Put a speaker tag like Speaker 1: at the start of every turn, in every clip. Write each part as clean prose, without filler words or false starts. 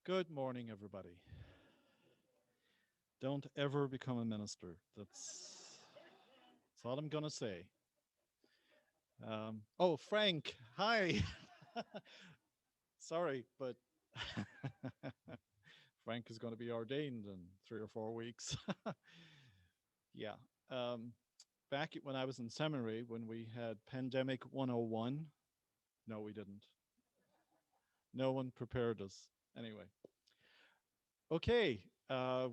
Speaker 1: Good morning, everybody. Don't ever become a minister. That's all I'm gonna say. Oh, Frank, hi. Sorry, but Frank is going to be ordained in 3 or 4 weeks. Yeah. Um, Back when I was in seminary, when we had Pandemic 101, no, we didn't. No one prepared us. Anyway, okay.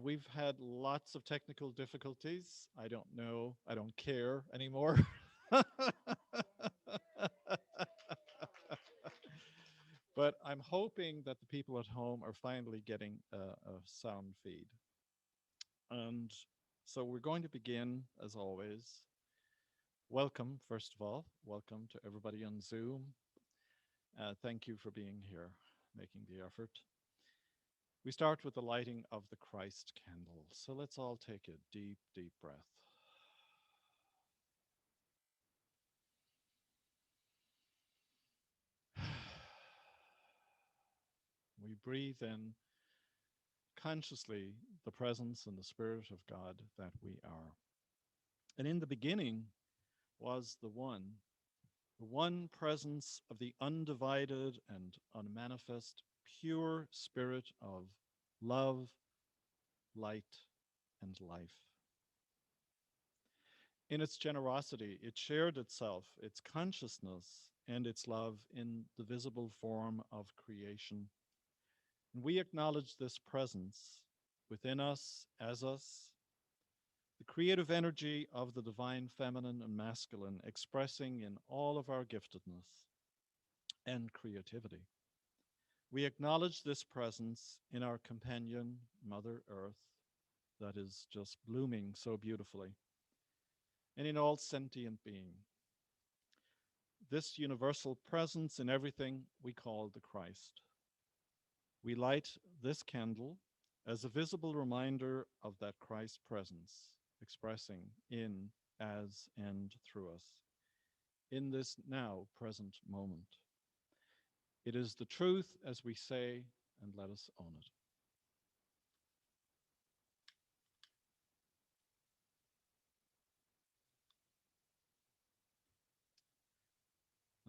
Speaker 1: We've had lots of technical difficulties. I don't know. I don't care anymore. But I'm hoping that the people at home are finally getting a sound feed. And so we're going to begin, as always. Welcome, first of all. Welcome to everybody on Zoom. Thank you for being here, making the effort. We start with the lighting of the Christ candle. So let's all take a deep, deep breath. We breathe in consciously the presence and the Spirit of God that we are. And in the beginning was the one presence of the undivided and unmanifest, pure Spirit of love, light, and life. In its generosity, it shared itself, its consciousness, and its love in the visible form of creation. And we acknowledge this presence within us, as us, the creative energy of the divine feminine and masculine expressing in all of our giftedness and creativity. We acknowledge this presence in our companion, Mother Earth, that is just blooming so beautifully, and in all sentient being. This universal presence in everything we call the Christ. We light this candle as a visible reminder of that Christ presence, expressing in, as, and through us, in this now present moment. It is the truth as we say, and let us own it.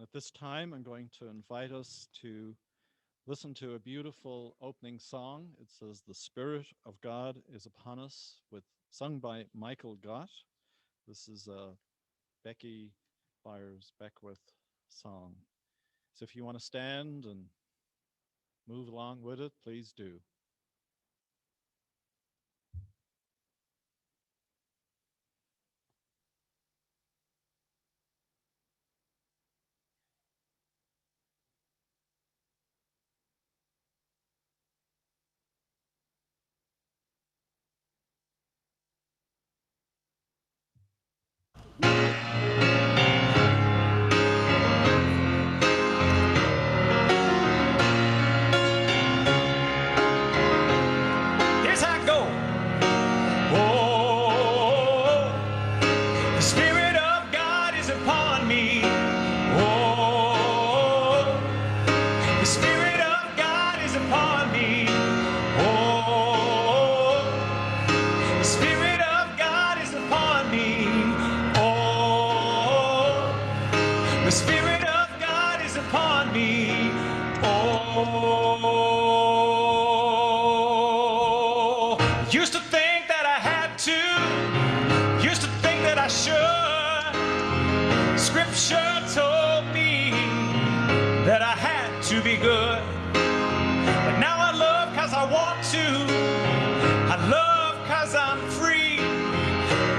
Speaker 1: At this time, I'm going to invite us to listen to a beautiful opening song. It says, "The Spirit of God is upon us," sung by Michael Gott. This is a Becky Byers Beckwith song. So if you want to stand and move along with it, please do.
Speaker 2: Here's how it goes. Oh, the Spirit of God is upon me. Oh, the Spirit of God is upon me. Oh, the Spirit of God is upon me. Oh, the Spirit of God is upon me. Oh, used to think that I had to, used to think that I should. Scripture told me that I had to be good. But now I love 'cause I want to. I love 'cause I'm free,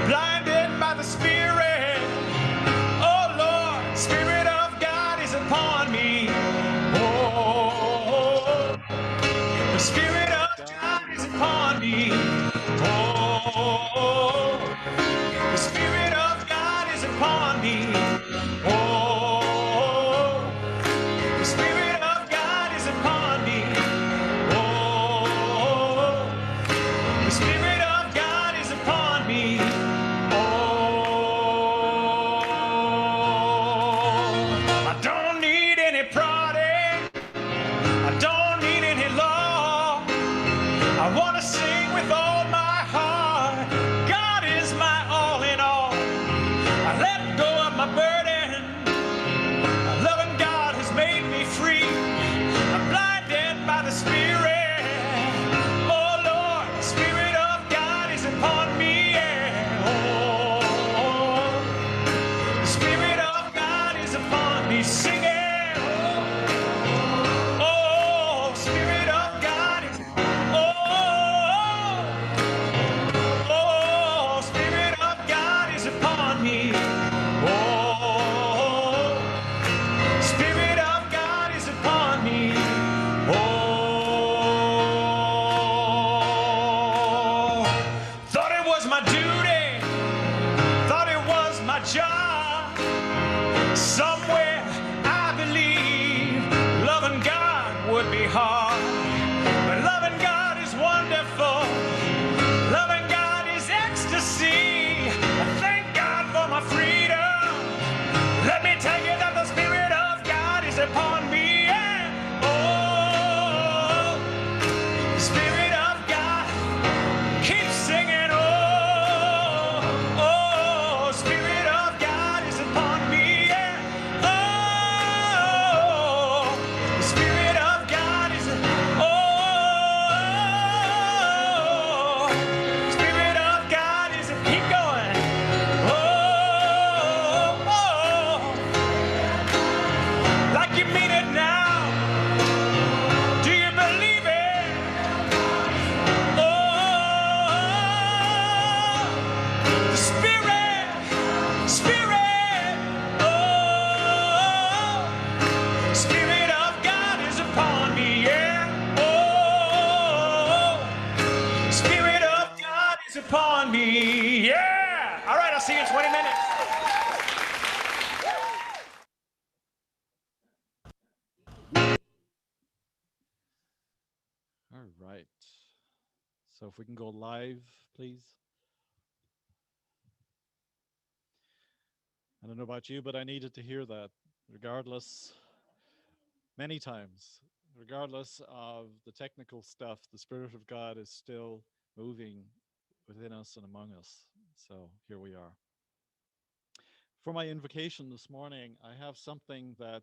Speaker 2: blinded by the Spirit. Oh Lord, Spirit of God is upon me. Oh, the Spirit of God is upon me. Oh, the Spirit of God is upon me. Oh, the Spirit of God is upon me. Oh, the Spirit of God is upon me. Oh, I don't need any prodding. I don't need any law. me singing. Oh, Spirit of God is. Oh, oh, Spirit of God is upon me. Oh, Spirit of God is upon me. Oh, thought it was my duty, thought it was my job. Somewhere I believe loving God would be hard. But loving God is wonderful. Loving God is ecstasy. I thank God for my freedom. Let me tell you that the Spirit of God is upon me. Yeah. Oh, the Spirit of God keeps singing. Oh, oh, Spirit of God is upon me. Yeah. Oh, the Spirit of God is. Oh, Spirit of God is. Keep going. Oh, oh, like you mean it now. Do you believe it? Oh, the Spirit, Spirit, oh, Spirit of God is upon me, yeah. Oh, Spirit of God is upon me, yeah. All right, I'll see you in 20 minutes.
Speaker 1: All right. So if we can go live, please. I don't know about you, but I needed to hear that regardless, many times, regardless of the technical stuff, the Spirit of God is still moving within us and among us. So here we are. For my invocation this morning, I have something that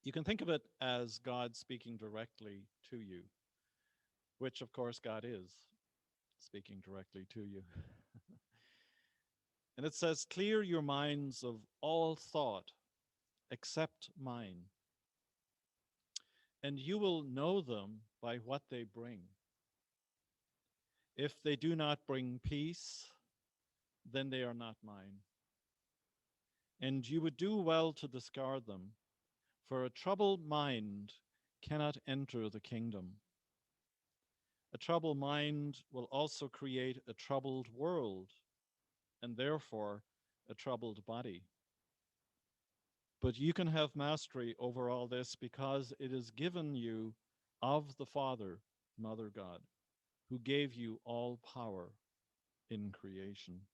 Speaker 1: you can think of it as God speaking directly to you, which of course God is speaking directly to you. And it says, clear your minds of all thought except mine, and you will know them by what they bring. If they do not bring peace, then they are not mine. And you would do well to discard them, for a troubled mind cannot enter the kingdom. A troubled mind will also create a troubled world, and therefore a troubled body. But you can have mastery over all this because it is given you of the Father, Mother God, who gave you all power in creation.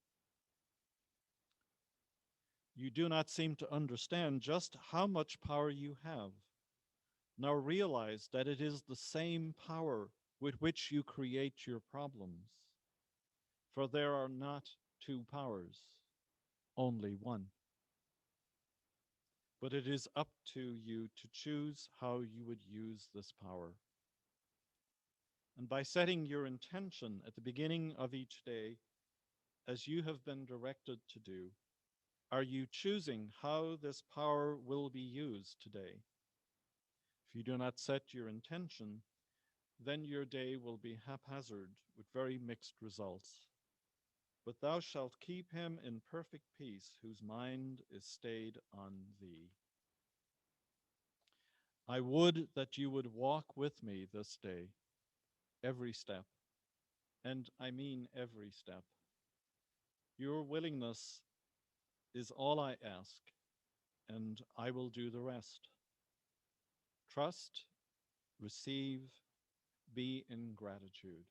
Speaker 1: You do not seem to understand just how much power you have. Now realize that it is the same power with which you create your problems. For there are not two powers, only one. But it is up to you to choose how you would use this power. And by setting your intention at the beginning of each day, as you have been directed to do, are you choosing how this power will be used today? If you do not set your intention, then your day will be haphazard with very mixed results. But thou shalt keep him in perfect peace, whose mind is stayed on thee. I would that you would walk with me this day, every step, and I mean every step. Your willingness is all I ask, and I will do the rest. Trust, receive, be in gratitude.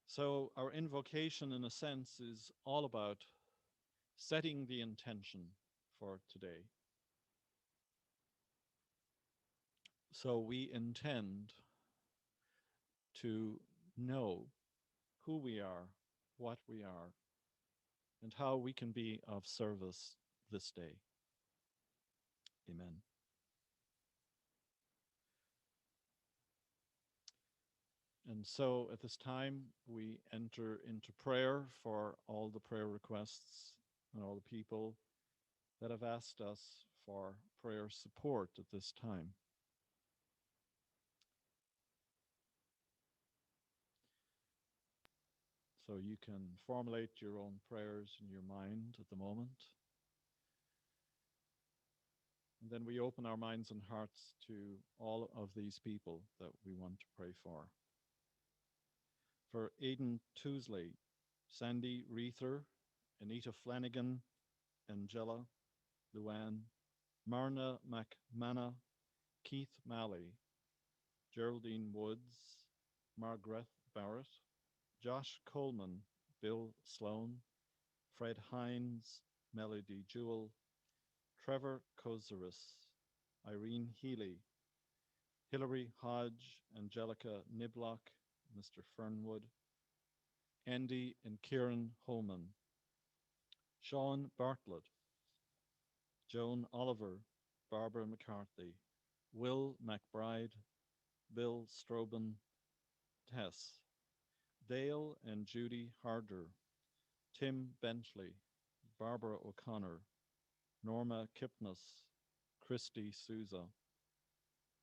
Speaker 1: So, our invocation, in a sense, is all about setting the intention for today. So, we intend to know who we are, what we are, and how we can be of service this day. Amen. And so at this time, we enter into prayer for all the prayer requests and all the people that have asked us for prayer support at this time. So you can formulate your own prayers in your mind at the moment. And then we open our minds and hearts to all of these people that we want to pray for. For Aidan Tousley, Sandy Reether, Anita Flanagan, Angela, Luann, Marna McManna, Keith Malley, Geraldine Woods, Margaret Barrett, Josh Coleman, Bill Sloan, Fred Hines, Melody Jewell, Trevor Kozaris, Irene Healy, Hilary Hodge, Angelica Niblock, Mr. Fernwood, Andy and Kieran Holman, Sean Bartlett, Joan Oliver, Barbara McCarthy, Will McBride, Bill Strobin, Tess, Dale and Judy Harder, Tim Bentley, Barbara O'Connor, Norma Kipnis, Christy Souza,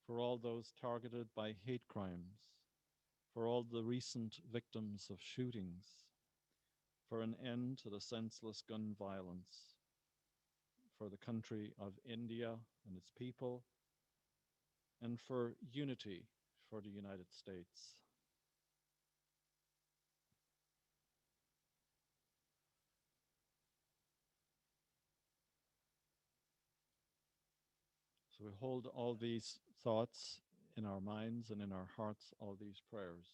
Speaker 1: for all those targeted by hate crimes, for all the recent victims of shootings, for an end to the senseless gun violence, for the country of India and its people, and for unity for the United States. So we hold all these thoughts in our minds and in our hearts, all these prayers.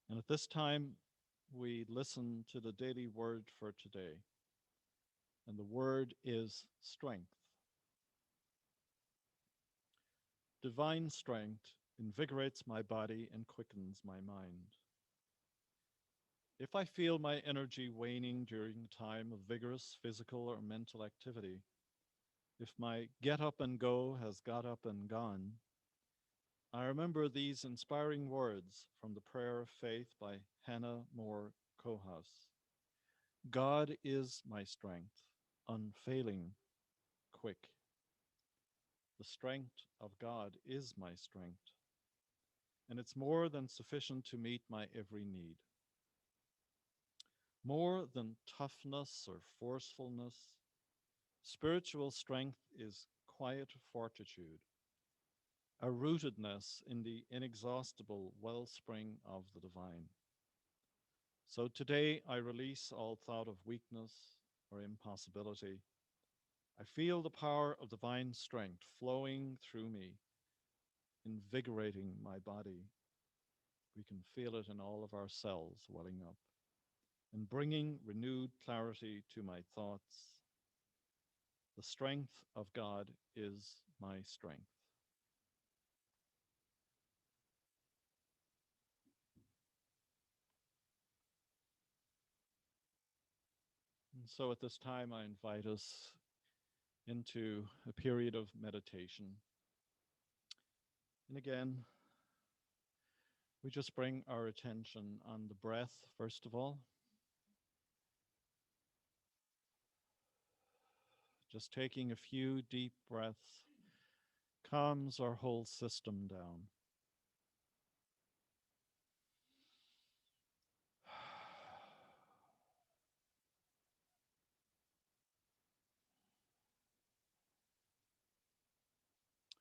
Speaker 1: And at this time, we listen to the daily word for today. And the word is strength. Divine strength invigorates my body and quickens my mind. If I feel my energy waning during a time of vigorous physical or mental activity, if my get up and go has got up and gone, I remember these inspiring words from the Prayer of Faith by Hannah More Kohaus. God is my strength, unfailing, quick. The strength of God is my strength, and it's more than sufficient to meet my every need. More than toughness or forcefulness, spiritual strength is quiet fortitude, a rootedness in the inexhaustible wellspring of the divine. So today I release all thought of weakness or impossibility. I feel the power of divine strength flowing through me, invigorating my body. We can feel it in all of our cells welling up and bringing renewed clarity to my thoughts. The strength of God is my strength. And so at this time, I invite us into a period of meditation. And again, we just bring our attention on the breath, first of all. Just taking a few deep breaths calms our whole system down.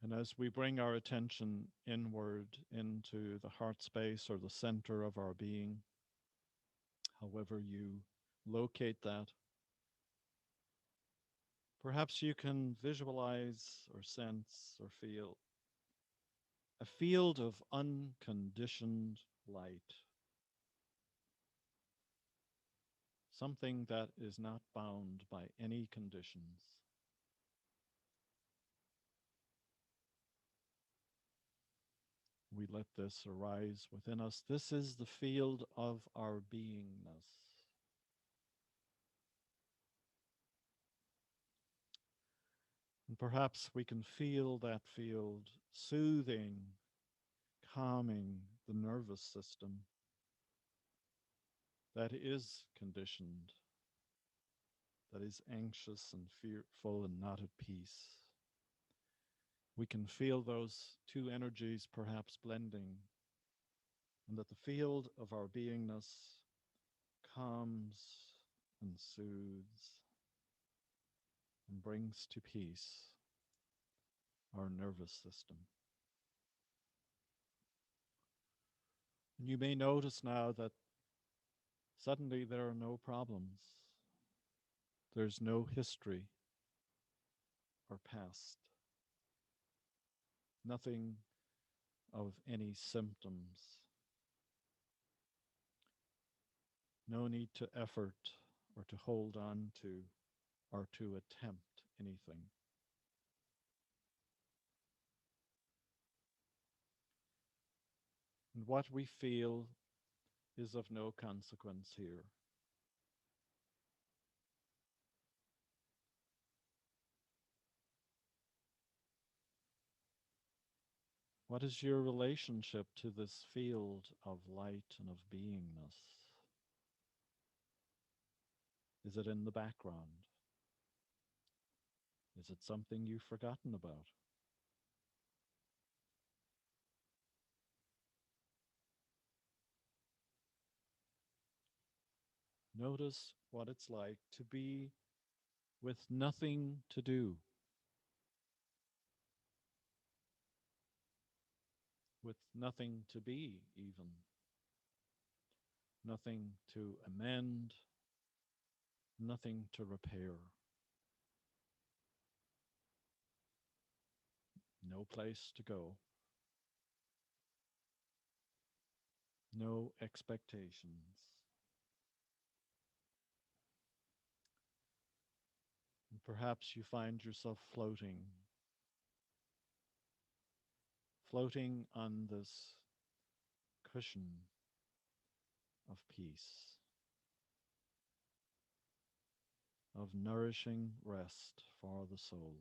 Speaker 1: And as we bring our attention inward into the heart space or the center of our being, however you locate that, perhaps you can visualize or sense or feel a field of unconditioned light, something that is not bound by any conditions. We let this arise within us. This is the field of our beingness. And perhaps we can feel that field soothing, calming the nervous system. that is conditioned, that is anxious and fearful and not at peace. We can feel those two energies perhaps blending, and that the field of our beingness calms and soothes and brings to peace our nervous system. And you may notice now that suddenly there are no problems, there's no history or past, nothing of any symptoms, no need to effort or to hold on to or to attempt anything. And what we feel is of no consequence here. What is your relationship to this field of light and of beingness? Is it in the background? Is it something you've forgotten about? Notice what it's like to be with nothing to do, with nothing to be, even nothing to amend, nothing to repair, no place to go, no expectations. And perhaps you find yourself floating on this cushion of peace, of nourishing rest for the soul.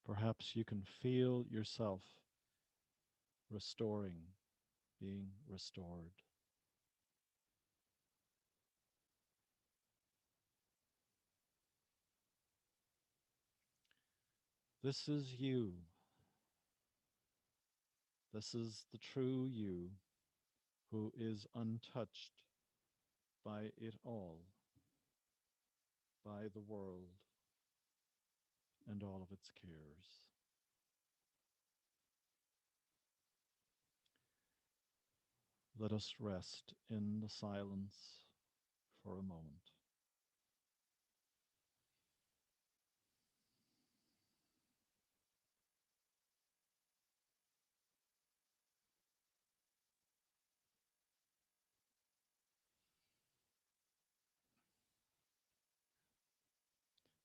Speaker 1: Perhaps you can feel yourself restoring, being restored. This is you. This is the true you who is untouched by it all, by the world and all of its cares. Let us rest in the silence for a moment.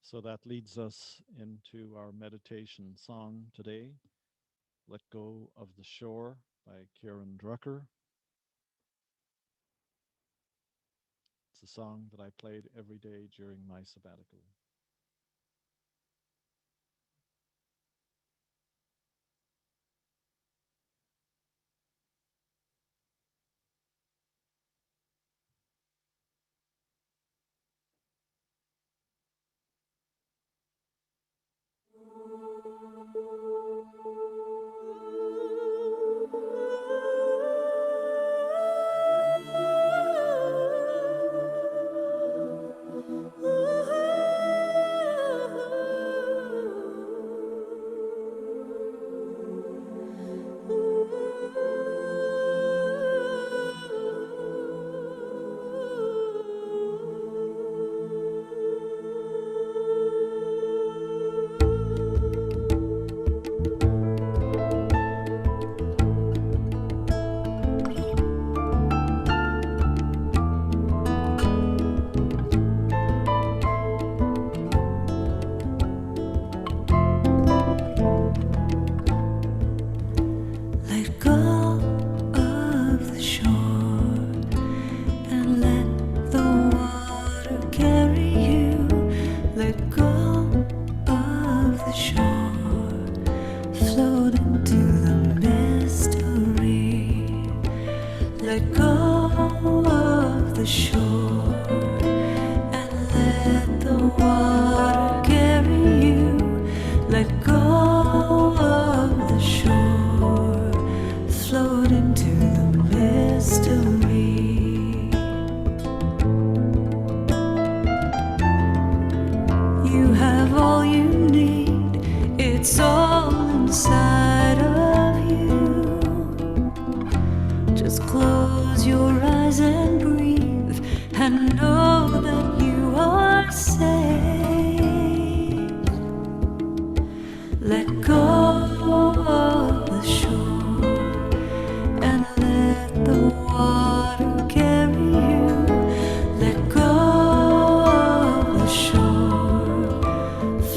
Speaker 1: So that leads us into our meditation song today, Let Go of the Shore by Kieran Drucker. It's a song that I played every day during my sabbatical.
Speaker 3: of the shore and let the water carry you. Let go of the shore, float into the mystery. You have all you need, it's all inside of you. Just close your eyes and breathe and know that you are safe. Let go of the shore and let the water carry you. Let go of the shore,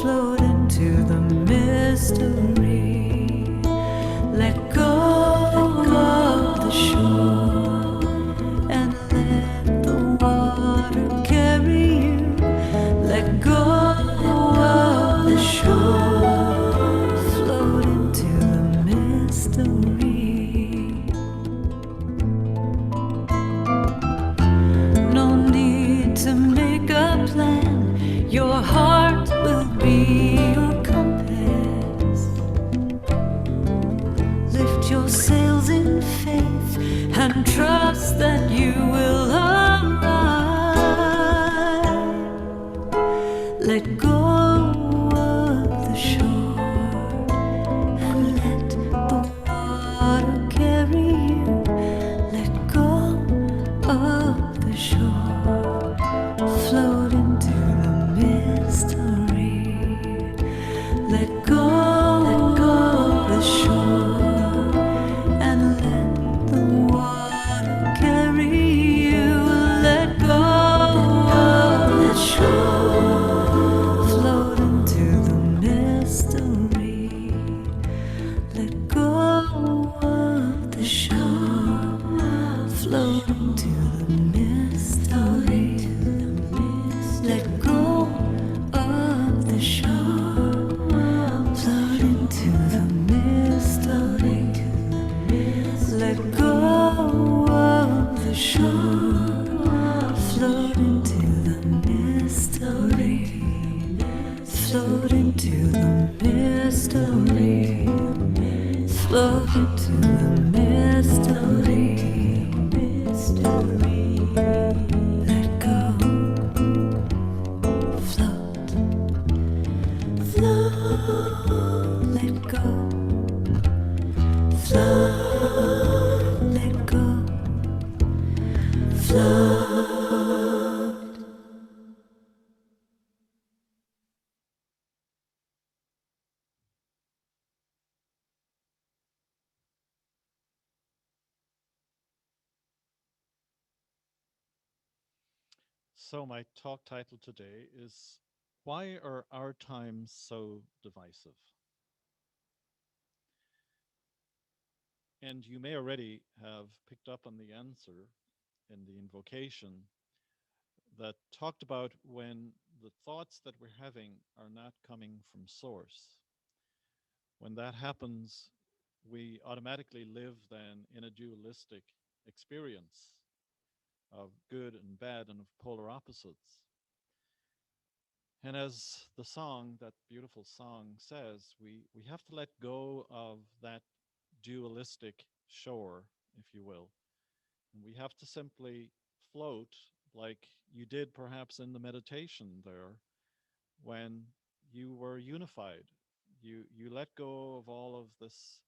Speaker 3: float into the mystery. Let go of the shore and let the water carry you. Let go of the shore, float into the mystery. No need to make a plan, your heart will be your compass. Lift your sails in faith and trust that you will arrive. Let go of the shore and let the water carry you. Let go of the shore, float into the mystery. Let go of the shore and let the water carry you. Let go of the shore, float into the mystery. Let go of the shore, float into the mystery. Let go of the shore, float into the mystery. Let go of the shore, float into the mystery. Float into the mystery. Float into the mystery. Let go. Float. Float. Let go. Float. Let go. Float.
Speaker 1: So, my talk title today is Why Are Our Times So Divisive? And you may already have picked up on the answer in the invocation that talked about when the thoughts that we're having are not coming from source. When that happens, we automatically live then in a dualistic experience of good and bad and of polar opposites. And as the song, that beautiful song says, we have to let go of that dualistic shore, if you will. And we have to simply float like you did perhaps in the meditation there when you were unified. You let go of all of this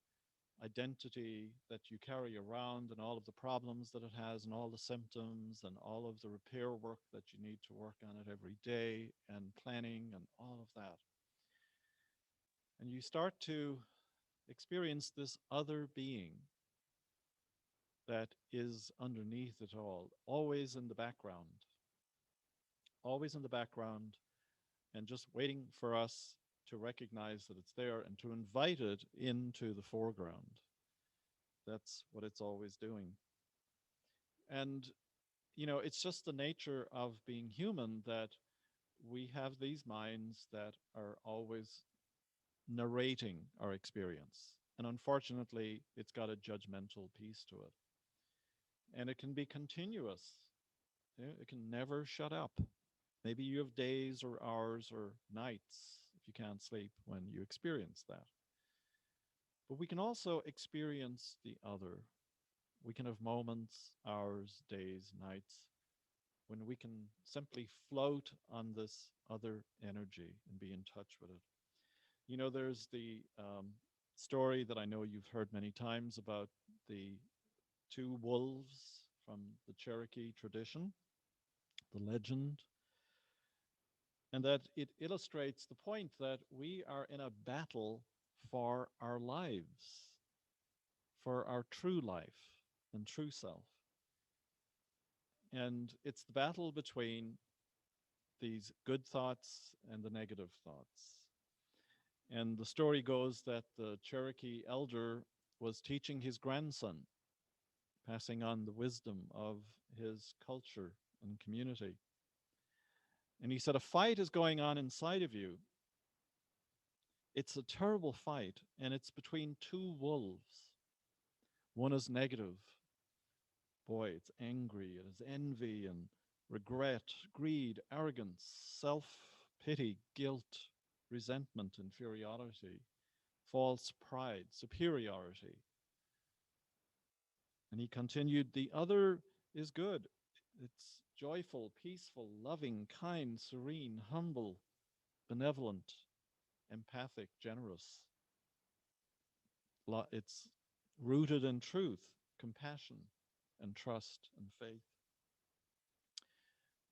Speaker 1: identity that you carry around and all of the problems that it has and all the symptoms and all of the repair work that you need to work on it every day and planning and all of that. And you start to experience this other being that is underneath it all, always in the background, and just waiting for us to recognize that it's there and to invite it into the foreground. That's what it's always doing. And, it's just the nature of being human that we have these minds that are always narrating our experience. And unfortunately, it's got a judgmental piece to it. and it can be continuous. It can never shut up. Maybe you have days or hours or nights if you can't sleep when you experience that. But we can also experience the other. We can have moments, hours, days, nights when we can simply float on this other energy and be in touch with it. There's the story that I know you've heard many times about the two wolves from the Cherokee tradition, the legend, and that it illustrates the point that we are in a battle for our lives, for our true life and true self. And it's the battle between these good thoughts and the negative thoughts. And the story goes that the Cherokee elder was teaching his grandson, passing on the wisdom of his culture and community. And he said, a fight is going on inside of you. It's a terrible fight, and it's between two wolves. One is negative. Boy, it's angry. It is envy and regret, greed, arrogance, self pity, guilt, resentment, inferiority, false pride, superiority. And he continued, the other is good. It's joyful, peaceful, loving, kind, serene, humble, benevolent, empathic, generous. It's rooted in truth, compassion, and trust and faith.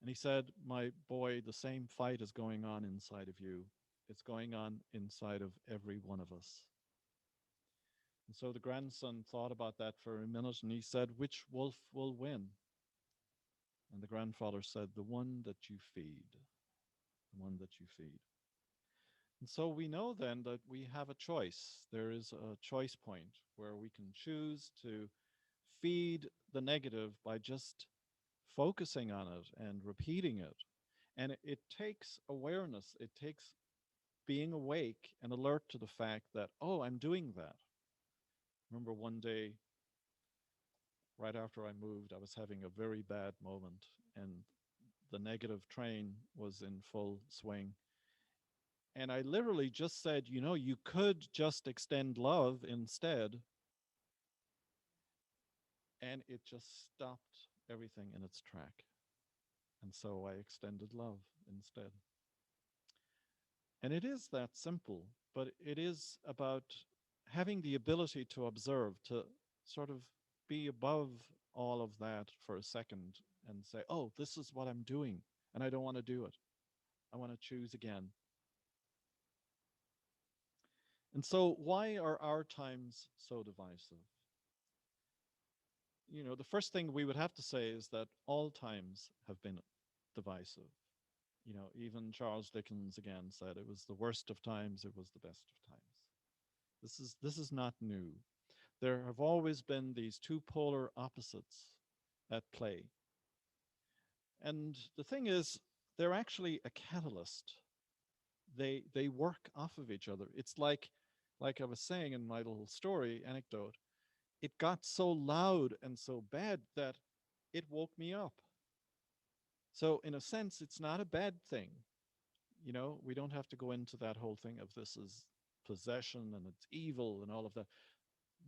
Speaker 1: And he said, my boy, the same fight is going on inside of you. It's going on inside of every one of us. And so the grandson thought about that for a minute and he said, which wolf will win? And the grandfather said, the one that you feed, the one that you feed. And so we know then that we have a choice. There is a choice point where we can choose to feed the negative by just focusing on it and repeating it. And it takes awareness, it takes being awake and alert to the fact that, oh, I'm doing that. Remember one day, right after I moved, I was having a very bad moment, and the negative train was in full swing. And I literally just said, you could just extend love instead. And it just stopped everything in its track. And so I extended love instead. And it is that simple, but it is about having the ability to observe, to sort of be above all of that for a second and say, oh, this is what I'm doing, and I don't want to do it. I want to choose again. And so, why are our times so divisive? The first thing we would have to say is that all times have been divisive. Even Charles Dickens again said it was the worst of times, it was the best of times. This is not new. There have always been these two polar opposites at play. And the thing is, they're actually a catalyst. They work off of each other. It's like I was saying in my little story anecdote, it got so loud and so bad that it woke me up. So in a sense, it's not a bad thing. We don't have to go into that whole thing of this is possession and it's evil and all of that.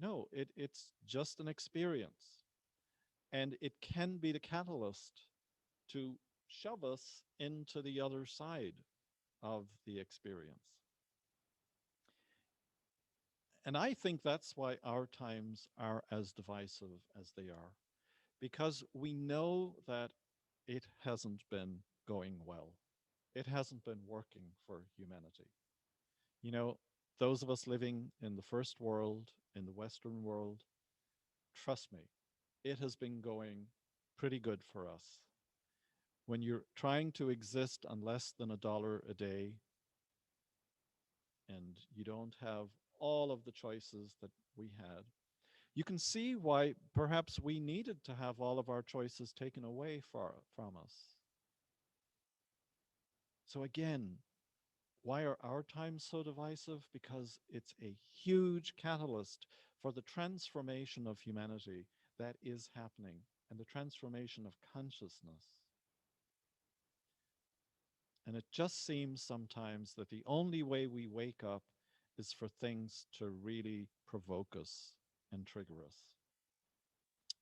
Speaker 1: No, it's just an experience. And it can be the catalyst to shove us into the other side of the experience. And I think that's why our times are as divisive as they are, because we know that it hasn't been going well. It hasn't been working for humanity. You know, those of us living in the first world, in the Western world, trust me, it has been going pretty good for us. When you're trying to exist on less than $1 a day and you don't have all of the choices that we had, you can see why perhaps we needed to have all of our choices taken away from us. So again, why are our times so divisive? Because it's a huge catalyst for the transformation of humanity that is happening and the transformation of consciousness. And it just seems sometimes that the only way we wake up is for things to really provoke us and trigger us.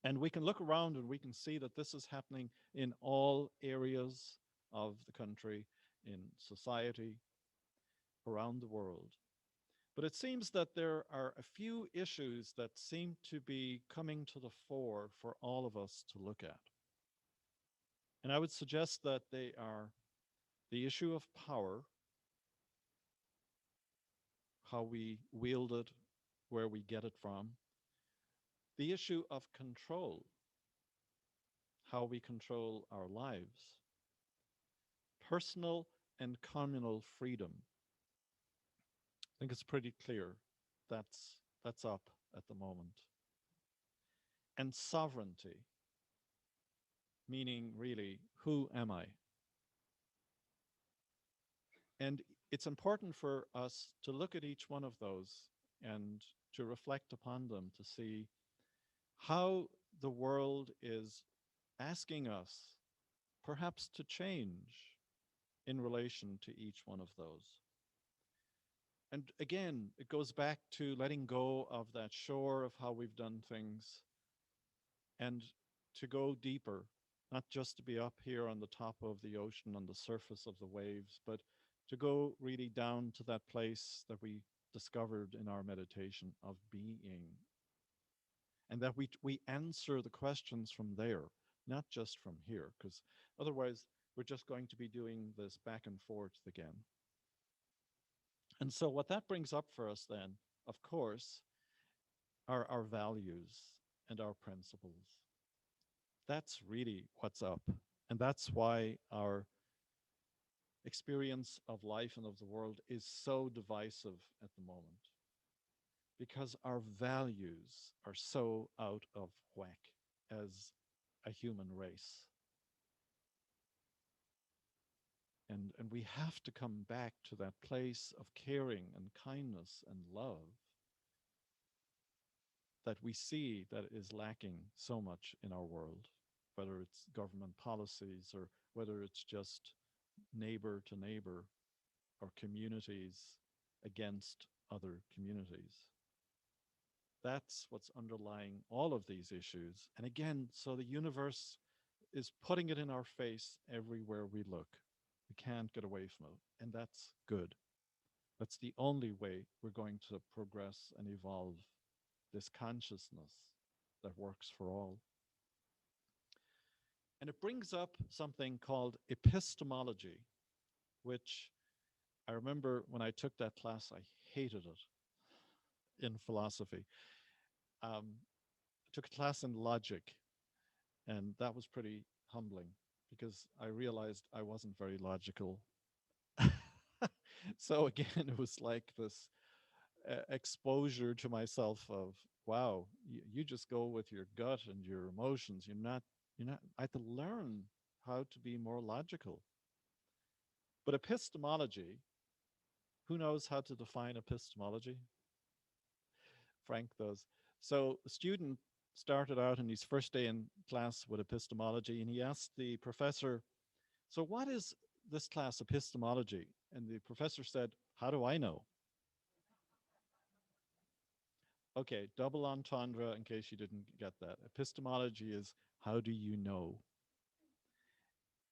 Speaker 1: And we can look around and we can see that this is happening in all areas of the country, in society, around the world. But it seems that there are a few issues that seem to be coming to the fore for all of us to look at. And I would suggest that they are the issue of power, how we wield it, where we get it from, the issue of control, how we control our lives, personal and communal freedom. I think it's pretty clear that's up at the moment. And sovereignty, meaning really, who am I? And it's important for us to look at each one of those and to reflect upon them to see how the world is asking us perhaps to change in relation to each one of those. And again, it goes back to letting go of that shore of how we've done things and to go deeper, not just to be up here on the top of the ocean, on the surface of the waves, but to go really down to that place that we discovered in our meditation of being, and that we answer the questions from there, not just from here, because otherwise we're just going to be doing this back and forth again. And so what that brings up for us then, of course, are our values and our principles. That's really what's up. And that's why our experience of life and of the world is so divisive at the moment, because our values are so out of whack as a human race. And we have to come back to that place of caring and kindness and love that we see that is lacking so much in our world, whether it's government policies or whether it's just neighbor to neighbor or communities against other communities. That's what's underlying all of these issues. And again, so the universe is putting it in our face everywhere we look. We can't get away from it. And that's good. That's the only way we're going to progress and evolve this consciousness that works for all. And it brings up something called epistemology, which I remember when I took that class, I hated it in philosophy. I took a class in logic, and that was pretty humbling because I realized I wasn't very logical. So again, it was like this exposure to myself of, wow, you just go with your gut and your emotions. You're not, I had to learn how to be more logical. But epistemology, who knows how to define epistemology? Frank does. So a student started out in his first day in class with epistemology, and he asked the professor, so what is this class, epistemology? And the professor said, how do I know? Okay, double entendre in case you didn't get that. Epistemology is how do you know?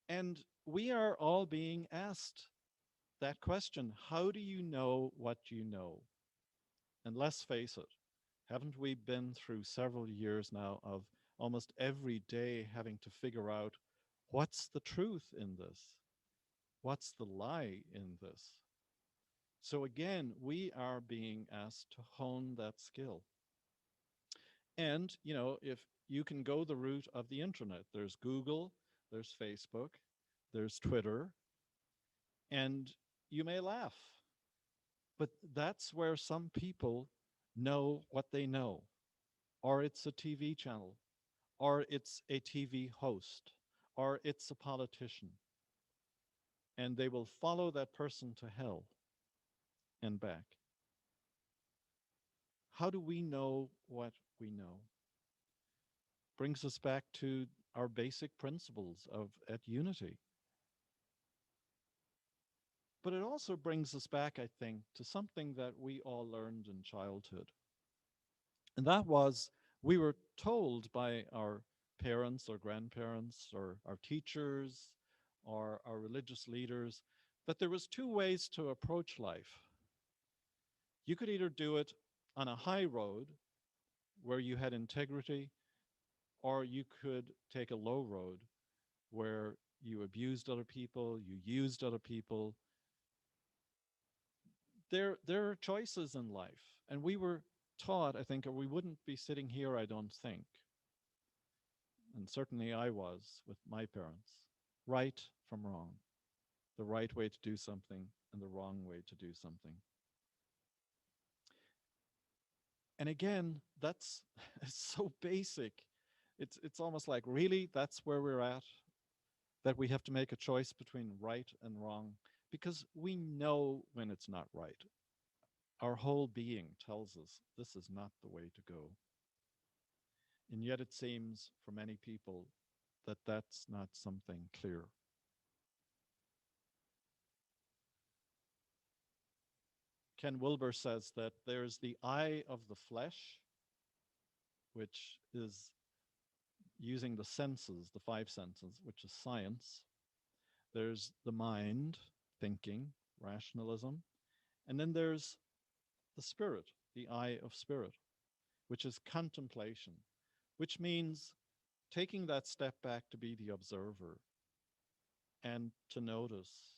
Speaker 1: And we are all being asked that question. How do you know what you know? And let's face it, haven't we been through several years now of almost every day having to figure out what's the truth in this? What's the lie in this? So again, we are being asked to hone that skill. And, if you can go the route of the internet, there's Google, there's Facebook, there's Twitter, and you may laugh, but that's where some people know what they know, or it's a TV channel, or it's a TV host, or it's a politician, and they will follow that person to hell and back. How do we know what we know? brings us back to our basic principles of at unity. But it also brings us back, I think, to something that we all learned in childhood. And that was we were told by our parents or grandparents or our teachers or our religious leaders that there was two ways to approach life. You could either do it on a high road where you had integrity, or you could take a low road where you abused other people, you used other people. There are choices in life, and we were taught, I think, or we wouldn't be sitting here, I don't think, and certainly I was with my parents, right from wrong, the right way to do something and the wrong way to do something. And again, that's it's so basic. It's almost like, really, that's where we're at, that we have to make a choice between right and wrong because we know when it's not right. Our whole being tells us this is not the way to go. And yet it seems for many people that that's not something clear. Ken Wilber says that there's the eye of the flesh, which is using the senses, the five senses, which is science. There's the mind, thinking, rationalism. And then there's the spirit, the eye of spirit, which is contemplation, which means taking that step back to be the observer and to notice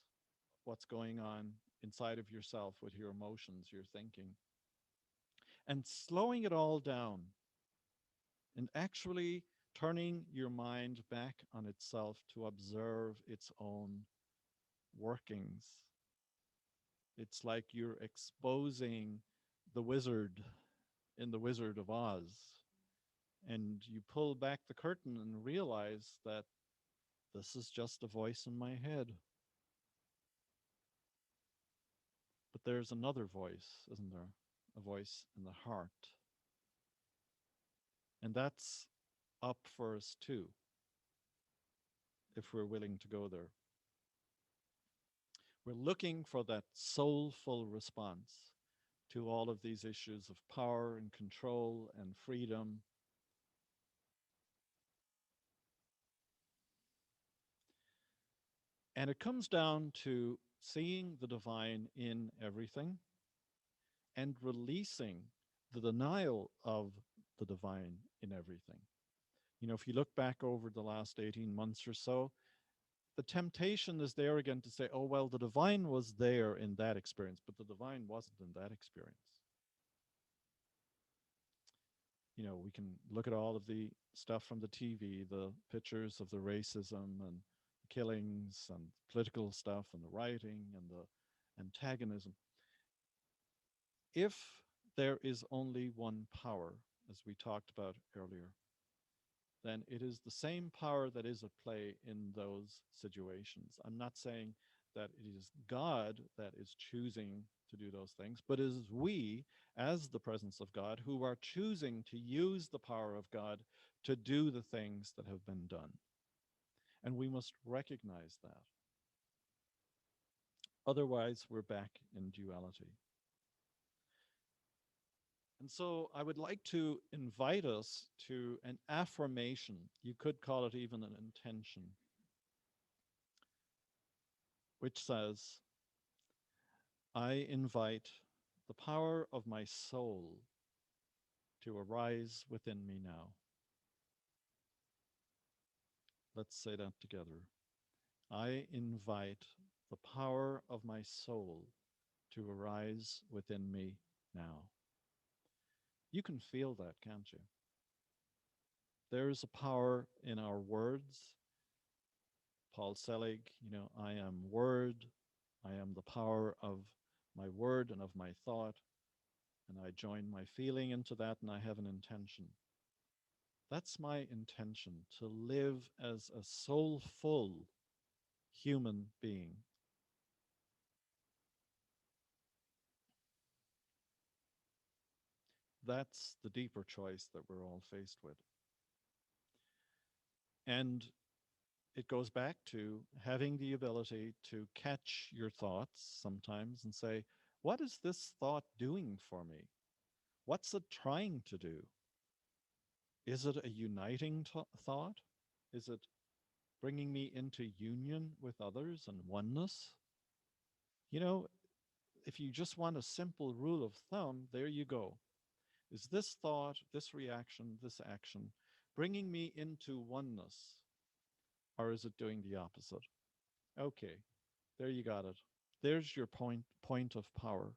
Speaker 1: what's going on inside of yourself with your emotions, your thinking, and slowing it all down and actually turning your mind back on itself to observe its own workings. It's like you're exposing the wizard in The Wizard of Oz, and you pull back the curtain and realize that this is just a voice in my head. But there's another voice, isn't there? A voice in the heart. And that's up for us too, if we're willing to go there. We're looking for that soulful response to all of these issues of power and control and freedom. And it comes down to seeing the divine in everything and releasing the denial of the divine in everything. You know, if you look back over the last 18 months or so, the temptation is there again to say, oh, well, the divine was there in that experience, but the divine wasn't in that experience. You know, we can look at all of the stuff from the TV, the pictures of the racism and killings and political stuff and the rioting and the antagonism. If there is only one power, as we talked about earlier, then it is the same power that is at play in those situations. I'm not saying that it is God that is choosing to do those things, but it is we, as the presence of God, who are choosing to use the power of God to do the things that have been done. And we must recognize that. Otherwise, we're back in duality. And so I would like to invite us to an affirmation. You could call it even an intention, which says, I invite the power of my soul to arise within me now. Let's say that together. I invite the power of my soul to arise within me now. You can feel that, can't you? There is a power in our words. Paul Selig, I am word. I am the power of my word and of my thought. And I join my feeling into that, and I have an intention. That's my intention, to live as a soulful human being. That's the deeper choice that we're all faced with. And it goes back to having the ability to catch your thoughts sometimes and say, what is this thought doing for me? What's it trying to do? Is it a uniting thought? Is it bringing me into union with others and oneness? You know, if you just want a simple rule of thumb, there you go. Is this thought, this reaction, this action bringing me into oneness, or is it doing the opposite? Okay, there you got it. There's your point of power.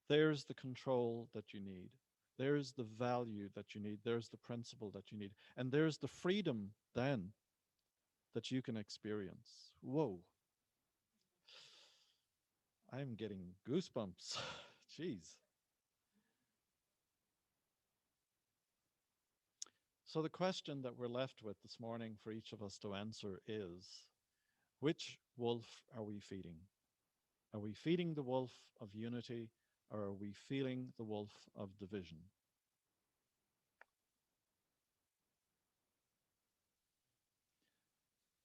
Speaker 1: There's the control that you need. There's the value that you need. There's the principle that you need. And there's the freedom then that you can experience. Whoa, I'm getting goosebumps. Jeez. So, the question that we're left with this morning for each of us to answer is, which wolf are we feeding? Are we feeding the wolf of unity, or are we feeding the wolf of division?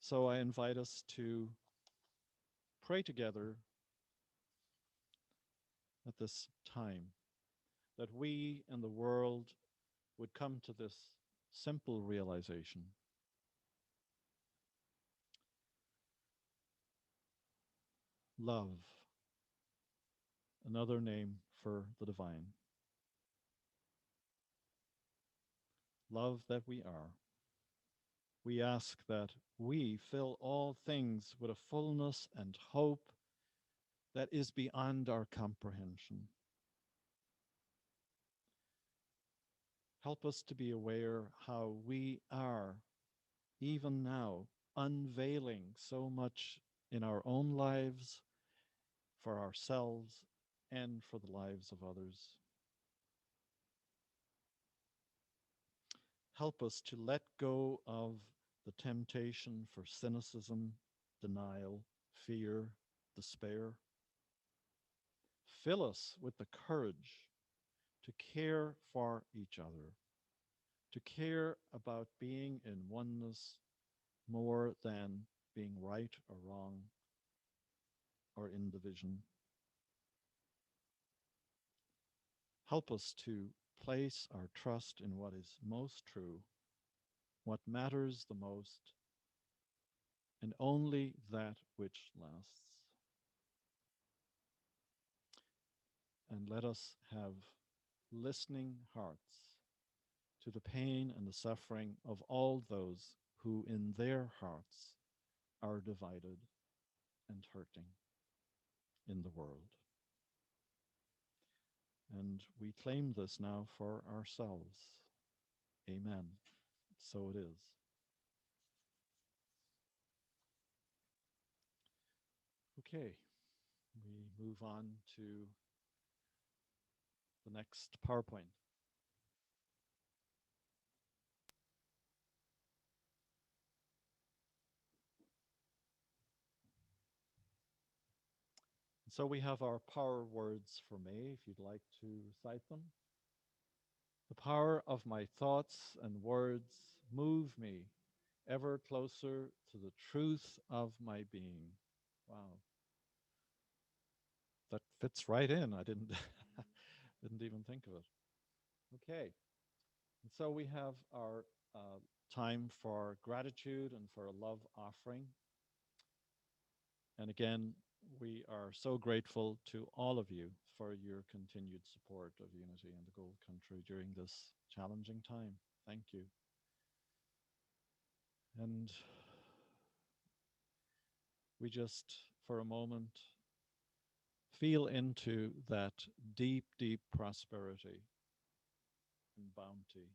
Speaker 1: So, I invite us to pray together at this time that we and the world would come to this simple realization: love, another name for the divine, love that we are. We ask that we fill all things with a fullness and hope that is beyond our comprehension. Help us to be aware how we are, even now, unveiling so much in our own lives, for ourselves, and for the lives of others. Help us to let go of the temptation for cynicism, denial, fear, despair. Fill us with the courage to care for each other, to care about being in oneness more than being right or wrong or in division. Help us to place our trust in what is most true, what matters the most, and only that which lasts. And let us have listening hearts to the pain and the suffering of all those who in their hearts are divided and hurting in the world. And we claim this now for ourselves. Amen. So it is. Okay, we move on to the next PowerPoint. So we have our power words for May, if you'd like to cite them. The power of my thoughts and words move me ever closer to the truth of my being. Wow, that fits right in. I didn't didn't even think of it. Okay, and so we have our time for gratitude and for a love offering. And again, we are so grateful to all of you for your continued support of Unity and the Gold Country during this challenging time. Thank you. And we just, for a moment, feel into that deep, deep prosperity and bounty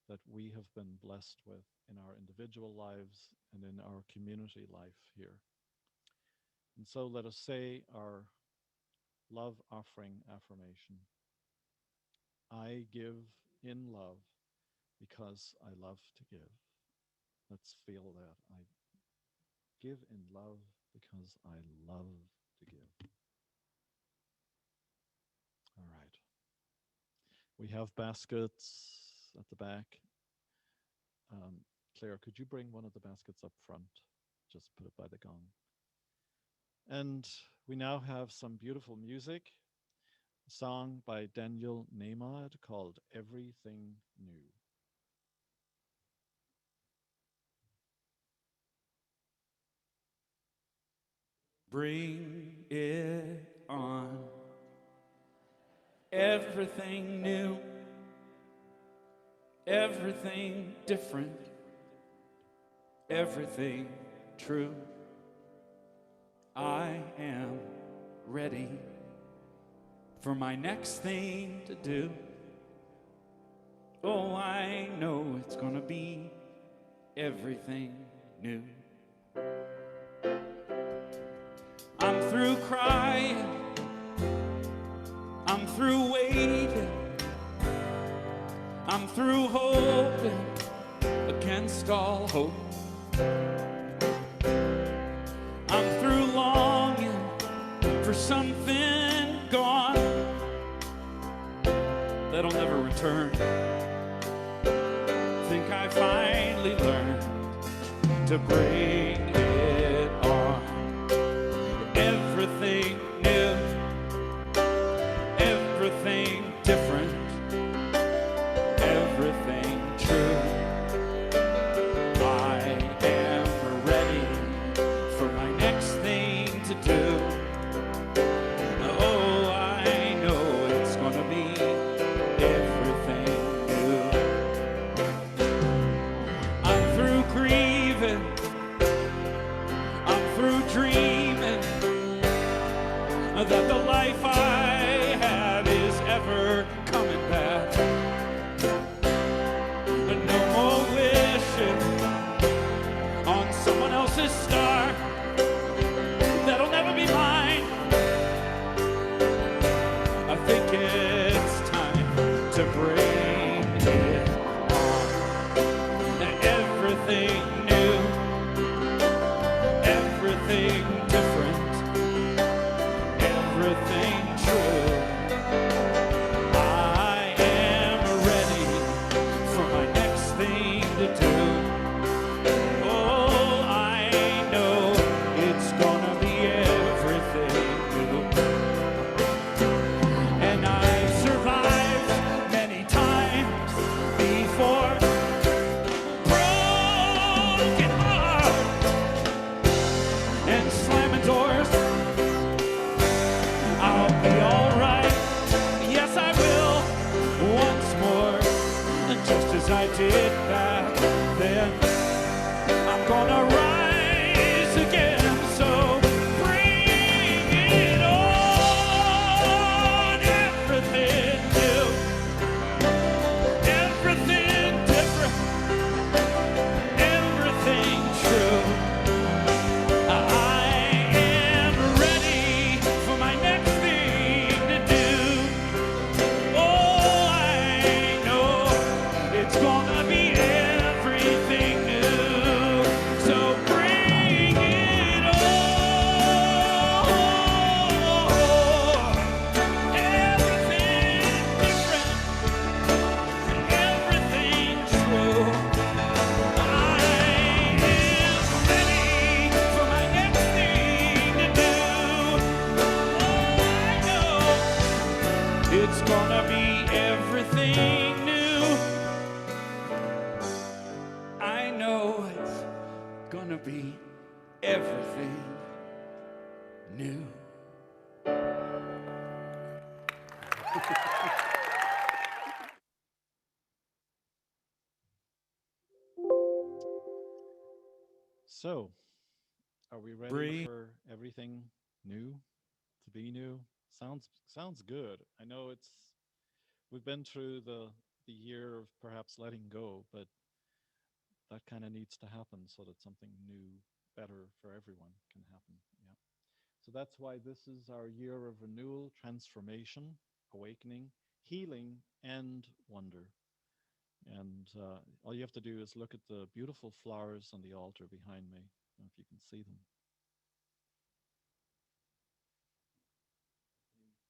Speaker 1: that we have been blessed with in our individual lives and in our community life here. And so let us say our love offering affirmation. I give in love because I love to give. Let's feel that. I give in love because I love to give. All right. We have baskets at the back. Um, Claire, could you bring one of the baskets up front? Just put it by the gong. And we now have some beautiful music, a song by Daniel Nemad called Everything New.
Speaker 2: Bring it on. Everything new, everything different, everything true. I am ready for my next thing to do. Oh, I know it's gonna be everything new. I'm through crying, I'm through waiting, I'm through hoping against all hope. I'm through longing for something gone that'll never return. Think I finally learned to bring it on. Everything new, everything different, everything true. I am ready for my next thing to do. Oh, I know it's gonna be everything new. I'm through grieving, I'm through dreaming that the life I had is ever coming back. No more wishing on someone else's star that'll never be mine. I think it's time to bring it on. Everything new, everything different, everything true. I am ready for my next thing to do. Oh, I know it's gonna be everything new. And I've survived many times before. Broken heart and slamming doors. I'll be alright, yes I will, once more, just as I did back then. I'm gonna rise again, so bring it on. Everything new, everything different, everything true. I am ready for my next thing to do. Oh, I know it's gonna be everything new. So bring it on. Everything different, everything true. I am ready for my next thing to do. Oh, I know it's gonna be everything new. I know it's gonna be everything new.
Speaker 1: So, are we ready
Speaker 2: Bring
Speaker 1: for everything new to be new? Sounds good. I know we've been through the year of perhaps letting go, but that kind of needs to happen so that something new, better for everyone can happen. Yeah. So that's why this is our year of renewal, transformation, awakening, healing, and wonder. And all you have to do is look at the beautiful flowers on the altar behind me. I don't know if you can see them.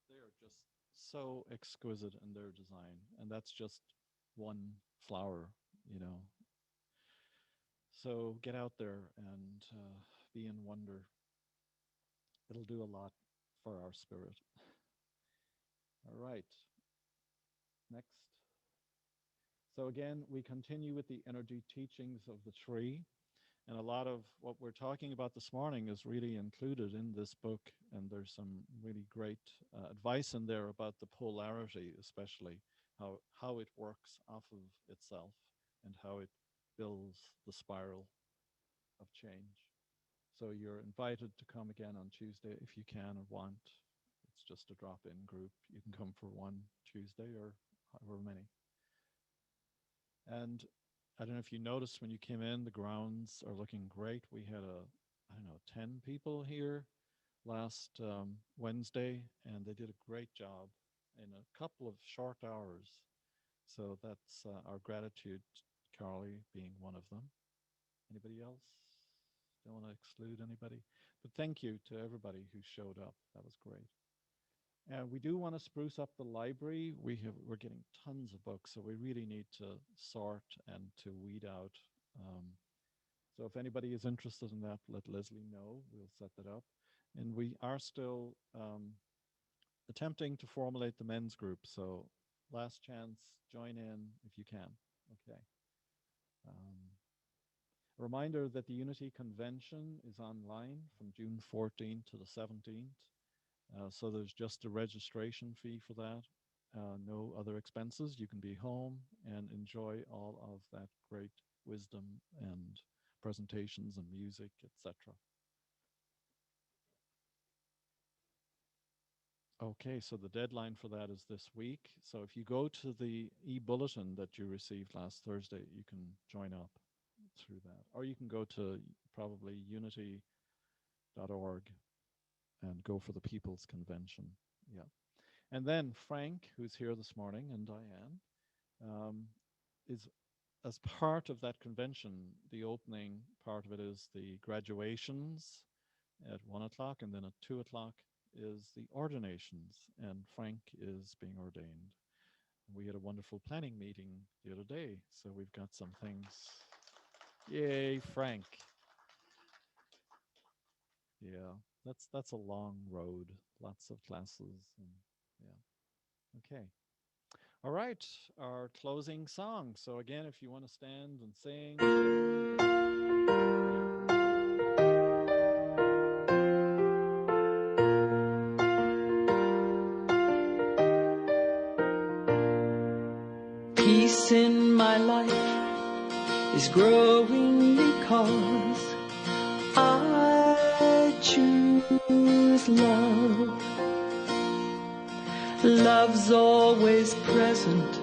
Speaker 1: They are just so exquisite in their design. And that's just one flower, you know. So get out there and be in wonder. It'll do a lot for our spirit. All right. Next. So again, we continue with the energy teachings of the tree. And a lot of what we're talking about this morning is really included in this book. And there's some really great advice in there about the polarity, especially how it works off of itself and how it builds the spiral of change. So you're invited to come again on Tuesday if you can or want. It's just a drop-in group. You can come for one Tuesday or however many. And I don't know if you noticed when you came in, the grounds are looking great. We had 10 people here last Wednesday, and they did a great job in a couple of short hours. So that's our gratitude, Carly being one of them. Anybody else? Don't want to exclude anybody. But thank you to everybody who showed up. That was great. And we do want to spruce up the library. We're getting tons of books, so we really need to sort and to weed out. So if anybody is interested in that, let Leslie know. We'll set that up. And we are still attempting to formulate the men's group. So last chance, join in if you can. Okay. A reminder that the Unity Convention is online from June 14th to the 17th. So there's just a registration fee for that. No other expenses. You can be home and enjoy all of that great wisdom and presentations and music, etc. Okay, so the deadline for that is this week. So if you go to the e-bulletin that you received last Thursday, you can join up through that. Or you can go to probably unity.org and go for the People's Convention. Yeah. And then Frank, who's here this morning, and Diane, is as part of that convention, the opening part of it is the graduations at 1 o'clock, and then at 2 o'clock is the ordinations, and Frank is being ordained. We had a wonderful planning meeting the other day, so we've got some things. Yay, Frank. Yeah, that's a long road, lots of classes, and yeah. Okay. All right, our closing song. So again, if you want to stand and sing.
Speaker 3: Peace in my life is growing because I choose love. Love's always present,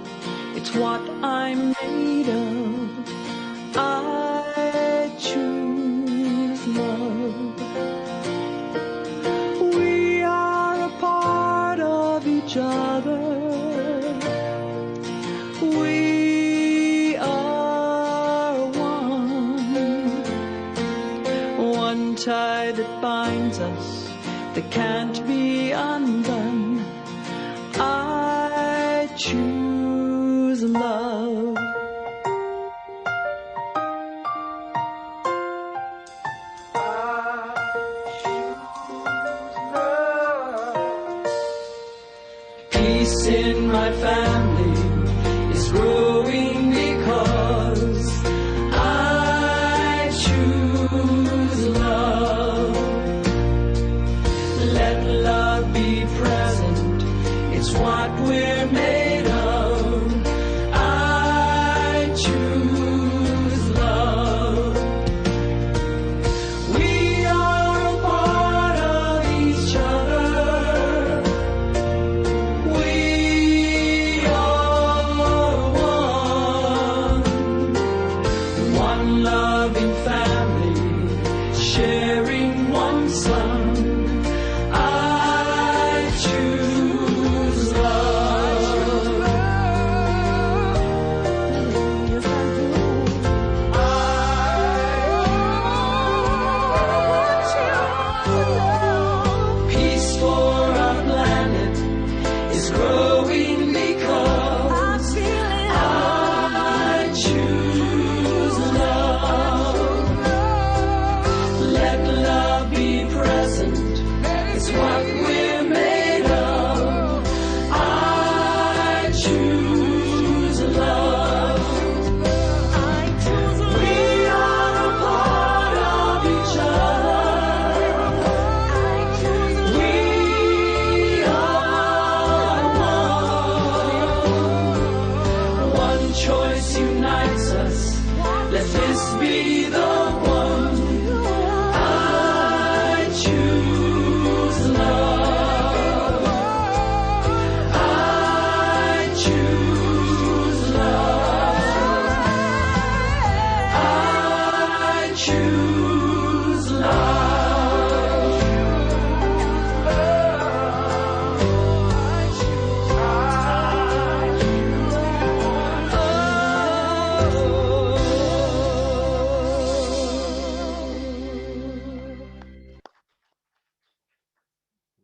Speaker 3: it's what I'm made of. I choose love. We are a part of each other. We are one tie that binds us, that can't be undone. I choose love. Peace in my family is growing because I choose love. Let love be present, it's what we're made of. I choose love. We are a part of each other. We are one loving family, sharing one sun. I choose love. Yes, I do. Peace for our planet is growing because I choose love. choose love.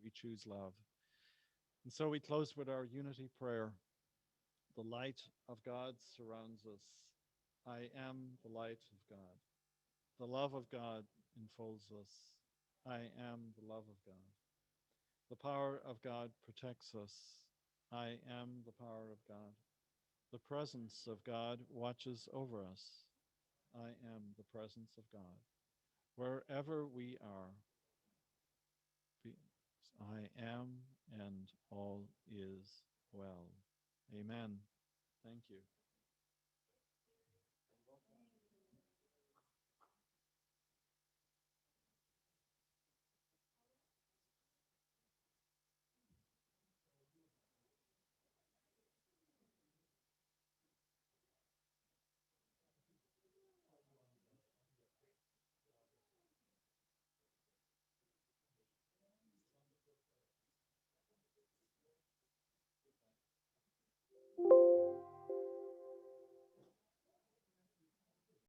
Speaker 1: We choose love. And so we close with our unity prayer. The light of God surrounds us. I am the light of God. The love of God enfolds us. I am the love of God. The power of God protects us. I am the power of God. The presence of God watches over us. I am the presence of God. Wherever we are, I am, and all is well. Amen. Thank you.